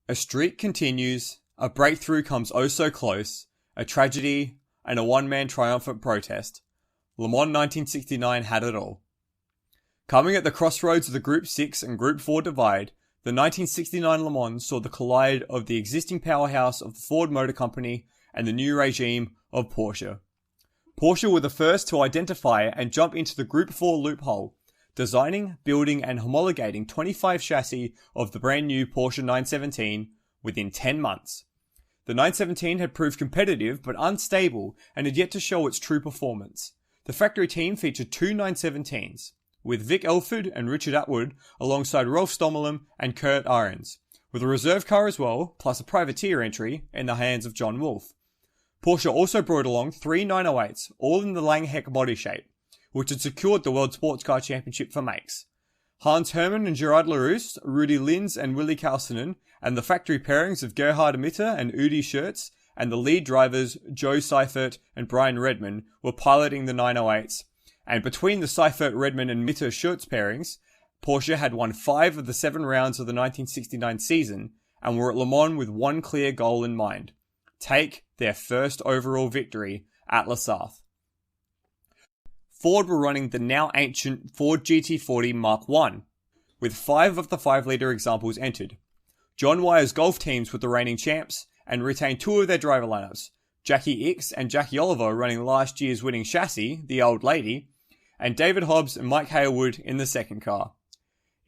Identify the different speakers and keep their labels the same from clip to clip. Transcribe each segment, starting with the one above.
Speaker 1: A streak continues, a breakthrough comes oh so close, a tragedy, and a one-man triumphant protest. Le Mans 1969 had it all. Coming at the crossroads of the Group 6 and Group 4 divide, the 1969 Le Mans saw the collide of the existing powerhouse of the Ford Motor Company and the new regime of Porsche. Porsche were the first to identify and jump into the Group 4 loophole, designing, building and homologating 25 chassis of the brand new Porsche 917 within 10 months. The 917 had proved competitive but unstable and had yet to show its true performance. The factory team featured two 917s, with Vic Elford and Richard Atwood alongside Rolf Stommelen and Kurt Ahrens, with a reserve car as well, plus a privateer entry in the hands of John Wolfe. Porsche also brought along three 908s, all in the Langheck body shape, which had secured the World Sportscar Championship for makes. Hans Hermann and Gerard Larousse, Rudi Linz and Willi Kalsinen, and the factory pairings of Gerhard Mitter and Udi Schertz, and the lead drivers Joe Seifert and Brian Redman were piloting the 908s, and between the Seifert, Redman and Mitter Schertz pairings, Porsche had won 5 of the 7 rounds of the 1969 season and were at Le Mans with one clear goal in mind: take their first overall victory at La Sarthe. Ford were running the now ancient Ford GT40 Mark I, with 5 of the 5-litre examples entered. John Wyer's Golf teams were the reigning champs and retained 2 of their driver lineups, Jackie Ickx and Jackie Oliver running last year's winning chassis, the Old Lady, and David Hobbs and Mike Harewood in the second car.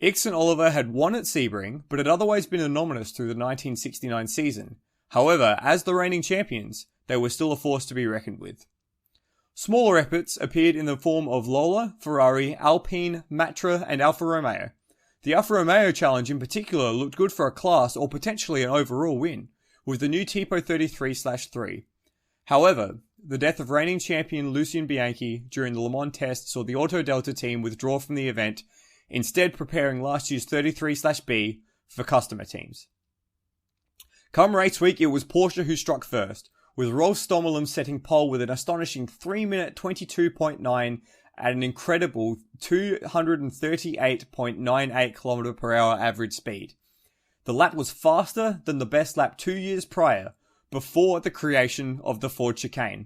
Speaker 1: Ickx and Oliver had won at Sebring, but had otherwise been anonymous through the 1969 season. However, as the reigning champions, they were still a force to be reckoned with. Smaller efforts appeared in the form of Lola, Ferrari, Alpine, Matra, and Alfa Romeo. The Alfa Romeo challenge in particular looked good for a class or potentially an overall win, with the new Tipo 33/3. However, the death of reigning champion Lucien Bianchi during the Le Mans test saw the Auto Delta team withdraw from the event, instead preparing last year's 33/B for customer teams. Come race week, it was Porsche who struck first, with Rolf Stommelen setting pole with an astonishing 3-minute 22.9 at an incredible 238.98 km/h average speed. The lap was faster than the best lap 2 years prior, before the creation of the Ford chicane.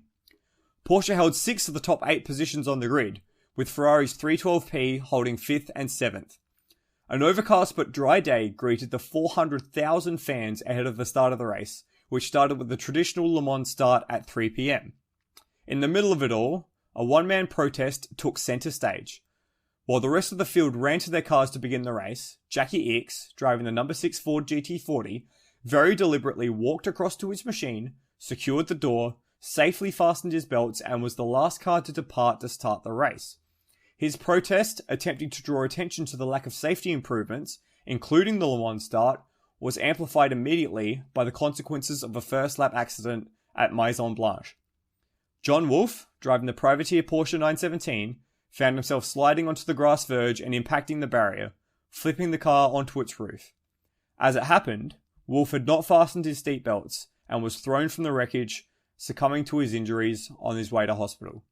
Speaker 1: Porsche held 6 of the top 8 positions on the grid, with Ferrari's 312P holding 5th and 7th. An overcast but dry day greeted the 400,000 fans ahead of the start of the race, which started with the traditional Le Mans start at 3 p.m. In the middle of it all, a one-man protest took centre stage. While the rest of the field ran to their cars to begin the race, Jackie Ickx, driving the number 6 Ford GT40, very deliberately walked across to his machine, secured the door, safely fastened his belts, and was the last car to depart to start the race. His protest, attempting to draw attention to the lack of safety improvements, including the Le Mans start, was amplified immediately by the consequences of a first-lap accident at Maison Blanche. John Wolfe, driving the privateer Porsche 917, found himself sliding onto the grass verge and impacting the barrier, flipping the car onto its roof. As it happened, Wolfe had not fastened his seatbelts and was thrown from the wreckage, succumbing to his injuries on his way to hospital.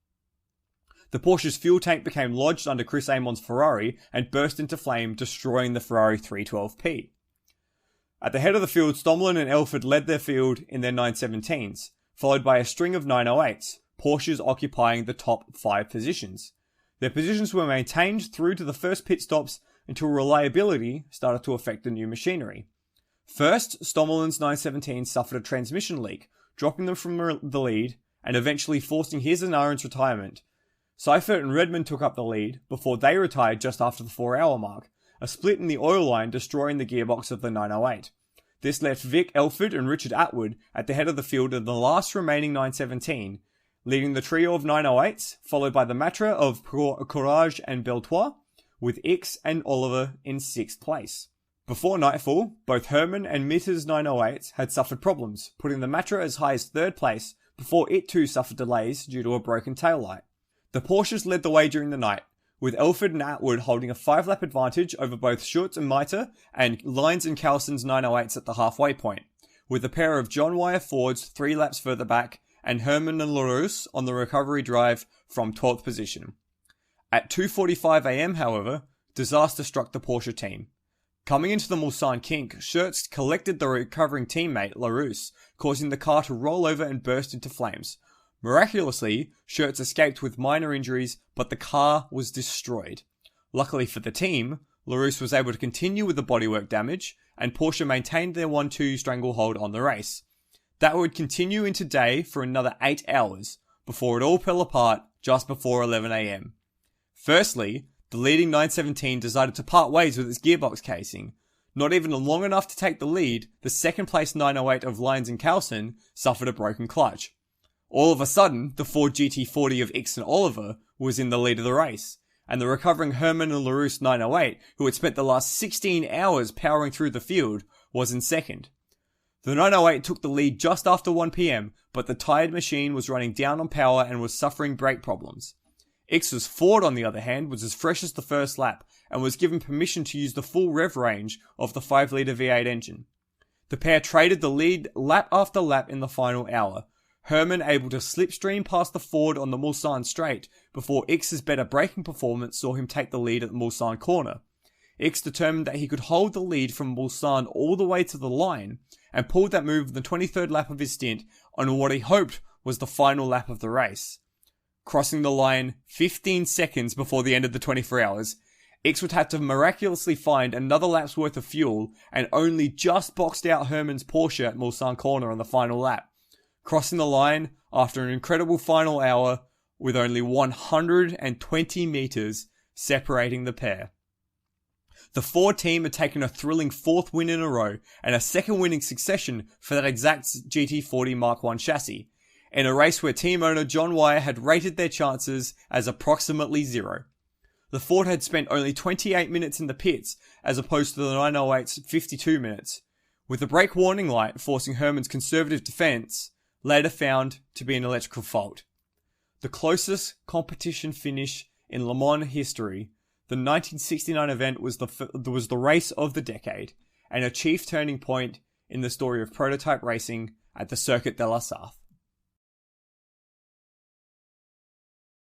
Speaker 1: The Porsche's fuel tank became lodged under Chris Amon's Ferrari and burst into flame, destroying the Ferrari 312P. At the head of the field, Stommelen and Elford led their field in their 917s, followed by a string of 908s, Porsches occupying the top 5 positions. Their positions were maintained through to the first pit stops until reliability started to affect the new machinery. First, Stommelen's 917 suffered a transmission leak, dropping them from the lead and eventually forcing his and Ahrens' retirement. Seifert and Redman took up the lead before they retired just after the 4-hour mark, a split in the oil line destroying the gearbox of the 908. This left Vic Elford and Richard Atwood at the head of the field in the last remaining 917, leading the trio of 908s, followed by the Matra of Courage and Beltois, with Ickx and Oliver in 6th place. Before nightfall, both Hermann and Mitter's 908s had suffered problems, putting the Matra as high as 3rd place before it too suffered delays due to a broken taillight. The Porsches led the way during the night, with Elford and Atwood holding a 5-lap advantage over both Schertz and Mitre and Lines and Carlson's 908s at the halfway point, with a pair of John Wyer Fords 3 laps further back and Hermann and Larousse on the recovery drive from 12th position. At 2:45 a.m, however, disaster struck the Porsche team. Coming into the Mulsanne kink, Schertz collected the recovering teammate, Larousse, causing the car to roll over and burst into flames. Miraculously, Schertz escaped with minor injuries, but the car was destroyed. Luckily for the team, Larousse was able to continue with the bodywork damage, and Porsche maintained their 1-2 stranglehold on the race. That would continue into day for another 8 hours, before it all fell apart just before 11 AM. Firstly, the leading 917 decided to part ways with its gearbox casing. Not even long enough to take the lead, the second place 908 of Lyons and Carlson suffered a broken clutch. All of a sudden, the Ford GT40 of Ickx and Oliver was in the lead of the race, and the recovering Herman and Larousse 908, who had spent the last 16 hours powering through the field, was in second. The 908 took the lead just after 1 PM, but the tired machine was running down on power and was suffering brake problems. Ickx's Ford, on the other hand, was as fresh as the first lap, and was given permission to use the full rev range of the 5-litre V8 engine. The pair traded the lead lap after lap in the final hour, Herman able to slipstream past the Ford on the Mulsanne straight before Ickx's better braking performance saw him take the lead at the Mulsanne corner. Ickx determined that he could hold the lead from Mulsanne all the way to the line and pulled that move in the 23rd lap of his stint on what he hoped was the final lap of the race. Crossing the line 15 seconds before the end of the 24 hours, Ickx would have to miraculously find another lap's worth of fuel and only just boxed out Herman's Porsche at Mulsanne corner on the final lap, crossing the line after an incredible final hour with only 120 meters separating the pair. The Ford team had taken a thrilling 4th win in a row and a second winning succession for that exact GT40 Mark I chassis, in a race where team owner John Wyer had rated their chances as approximately 0. The Ford had spent only 28 minutes in the pits as opposed to the 908's 52 minutes, with the brake warning light forcing Herman's conservative defense later found to be an electrical fault. The closest competition finish in Le Mans history, the 1969 event was the race of the decade, and a chief turning point in the story of prototype racing at the Circuit de la Sarthe.